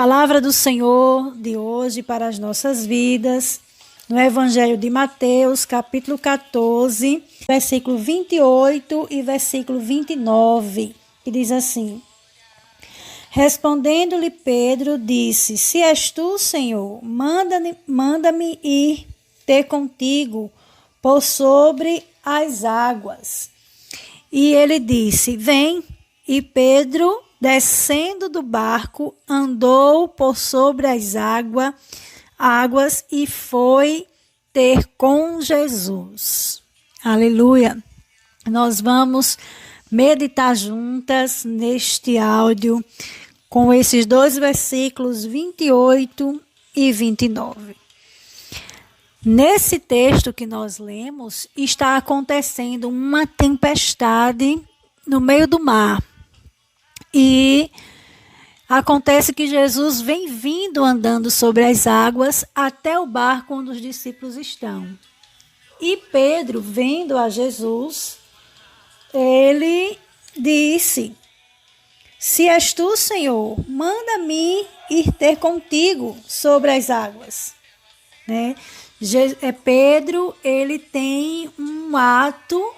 Palavra do Senhor de hoje para as nossas vidas, no Evangelho de Mateus, capítulo 14, versículo 28 e versículo 29, que diz assim: Respondendo-lhe Pedro, disse: Se és tu, Senhor, manda-me ir ter contigo por sobre as águas. E ele disse: Vem. E Pedro, descendo do barco, andou por sobre as águas e foi ter com Jesus. Aleluia! Nós vamos meditar juntas neste áudio com esses dois versículos 28 e 29. Nesse texto que nós lemos, está acontecendo uma tempestade no meio do mar. E acontece que Jesus vem vindo andando sobre as águas até o barco onde os discípulos estão. E Pedro, vendo a Jesus, ele disse: Se és tu, Senhor, manda-me ir ter contigo sobre as águas. Pedro, ele tem um ato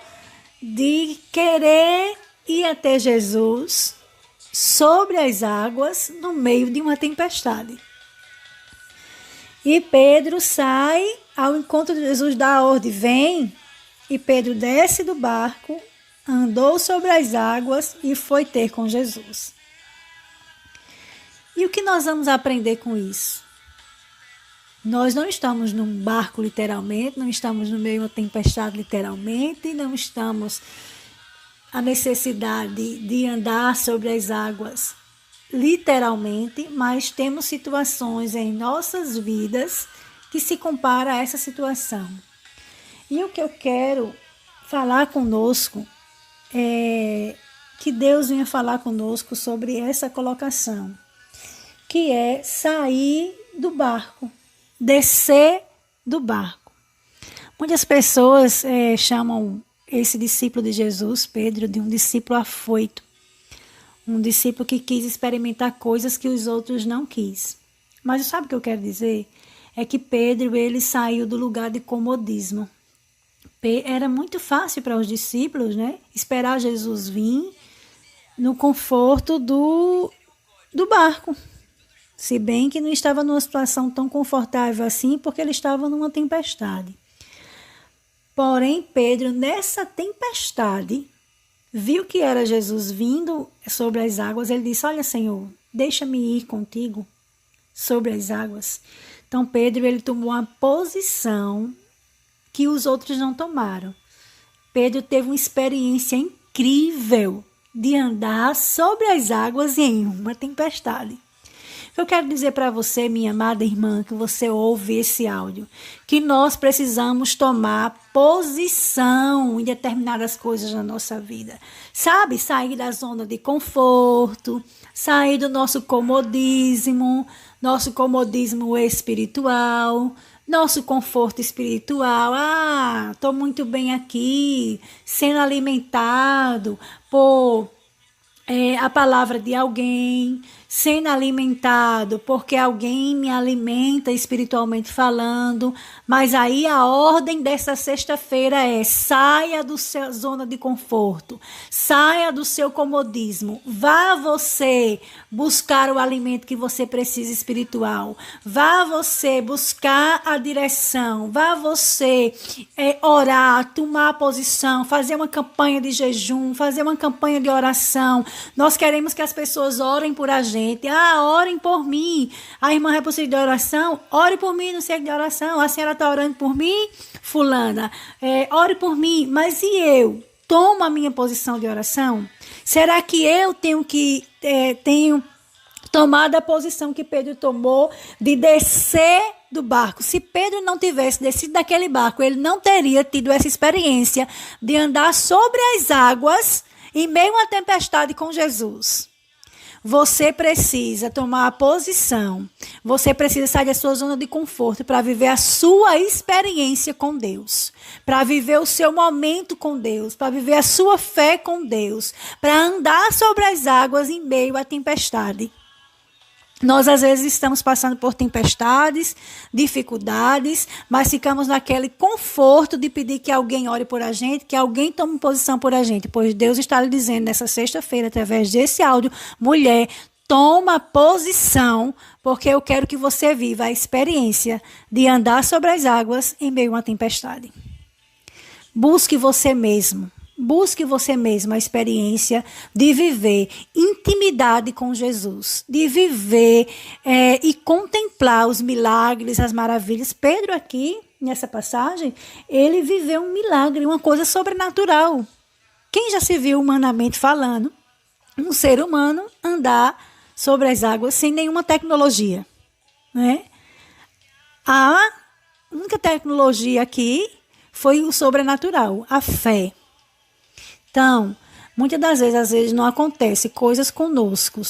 de querer ir até Jesus sobre as águas no meio de uma tempestade. E Pedro sai ao encontro de Jesus, dá a ordem: vem. E Pedro desce do barco, andou sobre as águas e foi ter com Jesus. E o que nós vamos aprender com isso? Nós não estamos num barco literalmente, não estamos no meio de uma tempestade literalmente, não estamos a necessidade de andar sobre as águas literalmente, mas temos situações em nossas vidas que se comparam a essa situação. E o que eu quero falar conosco é que Deus venha falar conosco sobre essa colocação, que é sair do barco, descer do barco. Muitas pessoas chamam esse discípulo de Jesus, Pedro, de um discípulo afoito. Um discípulo que quis experimentar coisas que os outros não quis. Mas sabe o que eu quero dizer? É que Pedro, ele saiu do lugar de comodismo. Era muito fácil para os discípulos, esperar Jesus vir no conforto do barco. Se bem que não estava numa situação tão confortável assim, porque ele estava numa tempestade. Porém, Pedro, nessa tempestade, viu que era Jesus vindo sobre as águas. Ele disse: Olha, Senhor, deixa-me ir contigo sobre as águas. Então, Pedro, ele tomou uma posição que os outros não tomaram. Pedro teve uma experiência incrível de andar sobre as águas em uma tempestade. Eu quero dizer para você, minha amada irmã, que você ouve esse áudio, que nós precisamos tomar posição em determinadas coisas na nossa vida. Sabe? Sair da zona de conforto, sair do nosso comodismo espiritual, nosso conforto espiritual. Estou muito bem aqui, sendo alimentado por a palavra de alguém, sendo alimentado porque alguém me alimenta espiritualmente falando. Mas aí a ordem dessa sexta-feira é: saia da sua zona de conforto, saia do seu comodismo, vá você buscar o alimento que você precisa espiritual, vá você buscar a direção, vá você orar, tomar posição, fazer uma campanha de jejum, fazer uma campanha de oração. Nós queremos que as pessoas orem por a gente. Orem por mim. A irmã vai precisar de oração? Ore por mim no centro de oração. A senhora está orando por mim? Fulana, ore por mim. Mas e eu? Tomo a minha posição de oração? Será que eu tenho tomado a posição que Pedro tomou de descer do barco? Se Pedro não tivesse descido daquele barco, ele não teria tido essa experiência de andar sobre as águas em meio a uma tempestade com Jesus. Você precisa tomar a posição, você precisa sair da sua zona de conforto para viver a sua experiência com Deus, para viver o seu momento com Deus, para viver a sua fé com Deus, para andar sobre as águas em meio à tempestade. Nós, às vezes, estamos passando por tempestades, dificuldades, mas ficamos naquele conforto de pedir que alguém ore por a gente, que alguém tome posição por a gente, pois Deus está lhe dizendo nessa sexta-feira, através desse áudio, mulher, toma posição, porque eu quero que você viva a experiência de andar sobre as águas em meio a uma tempestade. Busque você mesmo. Busque você mesmo a experiência de viver intimidade com Jesus, de viver e contemplar os milagres, as maravilhas. Pedro aqui, nessa passagem, ele viveu um milagre, uma coisa sobrenatural. Quem já se viu humanamente falando, um ser humano andar sobre as águas sem nenhuma tecnologia, né? A única tecnologia aqui foi o sobrenatural, a fé. Então, muitas das vezes, às vezes não acontece coisas conosco.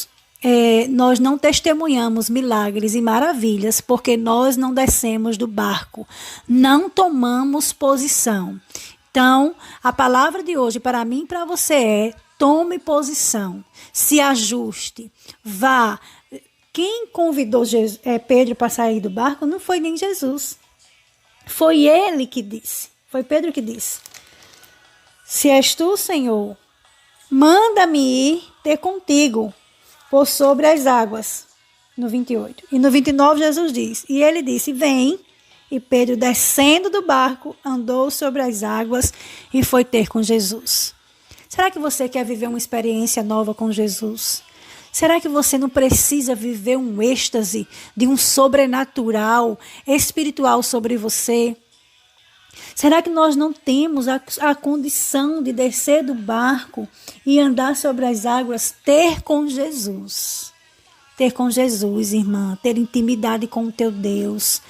Nós não testemunhamos milagres e maravilhas porque nós não descemos do barco, não tomamos posição. Então, a palavra de hoje para mim e para você é: tome posição, se ajuste, vá. Quem convidou Pedro para sair do barco não foi nem Jesus. Foi ele que disse, foi Pedro que disse: se és tu, Senhor, manda-me ir ter contigo por sobre as águas. No 28. E no 29 Jesus diz, e ele disse, vem. E Pedro, descendo do barco, andou sobre as águas e foi ter com Jesus. Será que você quer viver uma experiência nova com Jesus? Será que você não precisa viver um êxtase de um sobrenatural espiritual sobre você? Será que nós não temos a condição de descer do barco e andar sobre as águas, ter com Jesus? Ter com Jesus, irmã, ter intimidade com o teu Deus,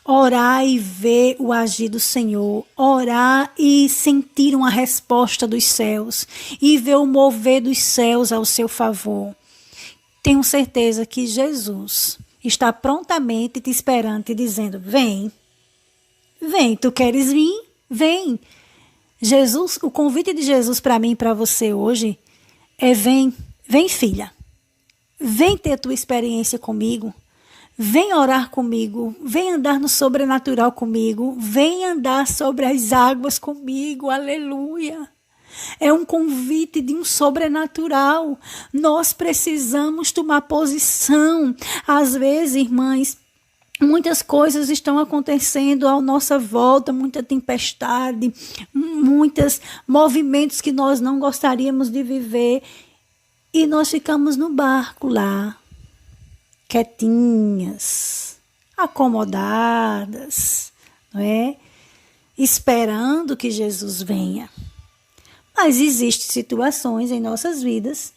orar e ver o agir do Senhor, orar e sentir uma resposta dos céus e ver o mover dos céus ao seu favor. Tenho certeza que Jesus está prontamente te esperando e dizendo, vem. Vem, tu queres vir? Vem. Jesus, o convite de Jesus para mim e para você hoje é vem filha. Vem ter tua experiência comigo. Vem orar comigo. Vem andar no sobrenatural comigo. Vem andar sobre as águas comigo. Aleluia. É um convite de um sobrenatural. Nós precisamos tomar posição. Às vezes, irmãs, muitas coisas estão acontecendo à nossa volta, muita tempestade, muitos movimentos que nós não gostaríamos de viver. E nós ficamos no barco lá, quietinhas, acomodadas, não é? Esperando que Jesus venha. Mas existem situações em nossas vidas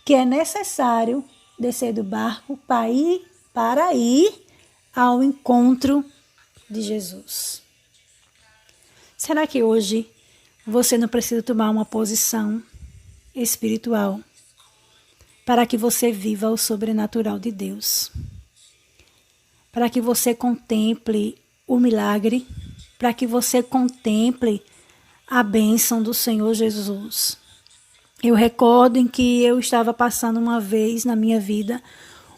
que é necessário descer do barco para ir ao encontro de Jesus. Será que hoje você não precisa tomar uma posição espiritual para que você viva o sobrenatural de Deus? Para que você contemple o milagre, para que você contemple a bênção do Senhor Jesus. Eu recordo em que eu estava passando uma vez na minha vida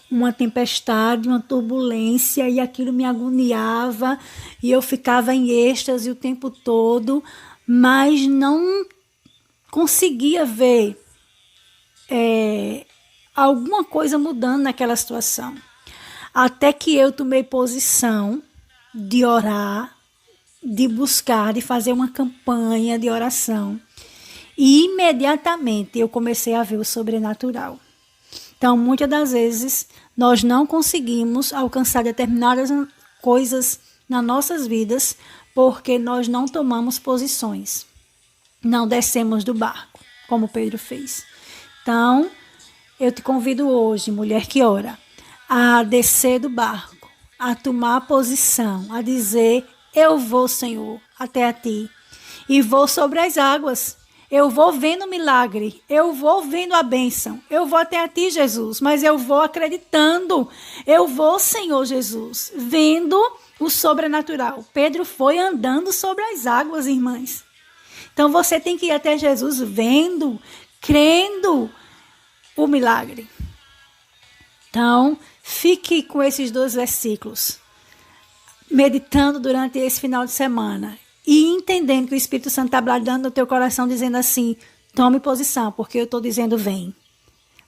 uma tempestade, uma turbulência, e aquilo me agoniava, e eu ficava em êxtase o tempo todo, mas não conseguia ver alguma coisa mudando naquela situação. Até que eu tomei posição de orar, de buscar, de fazer uma campanha de oração. E imediatamente eu comecei a ver o sobrenatural. Então, muitas das vezes, nós não conseguimos alcançar determinadas coisas nas nossas vidas porque nós não tomamos posições. Não descemos do barco, como Pedro fez. Então, eu te convido hoje, mulher que ora, a descer do barco, a tomar posição, a dizer, eu vou, Senhor, até a ti, e vou sobre as águas. Eu vou vendo o milagre, eu vou vendo a bênção, eu vou até a ti, Jesus, mas eu vou acreditando, eu vou, Senhor Jesus, vendo o sobrenatural. Pedro foi andando sobre as águas, irmãs. Então você tem que ir até Jesus vendo, crendo o milagre. Então, fique com esses 2 versículos, meditando durante esse final de semana e entendendo que o Espírito Santo está bradando no teu coração, dizendo assim, tome posição, porque eu estou dizendo vem.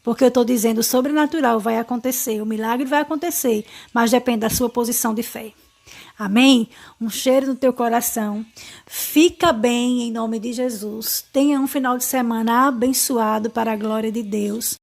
Porque eu estou dizendo o sobrenatural vai acontecer, o milagre vai acontecer, mas depende da sua posição de fé. Amém? Um cheiro no teu coração. Fica bem em nome de Jesus. Tenha um final de semana abençoado para a glória de Deus.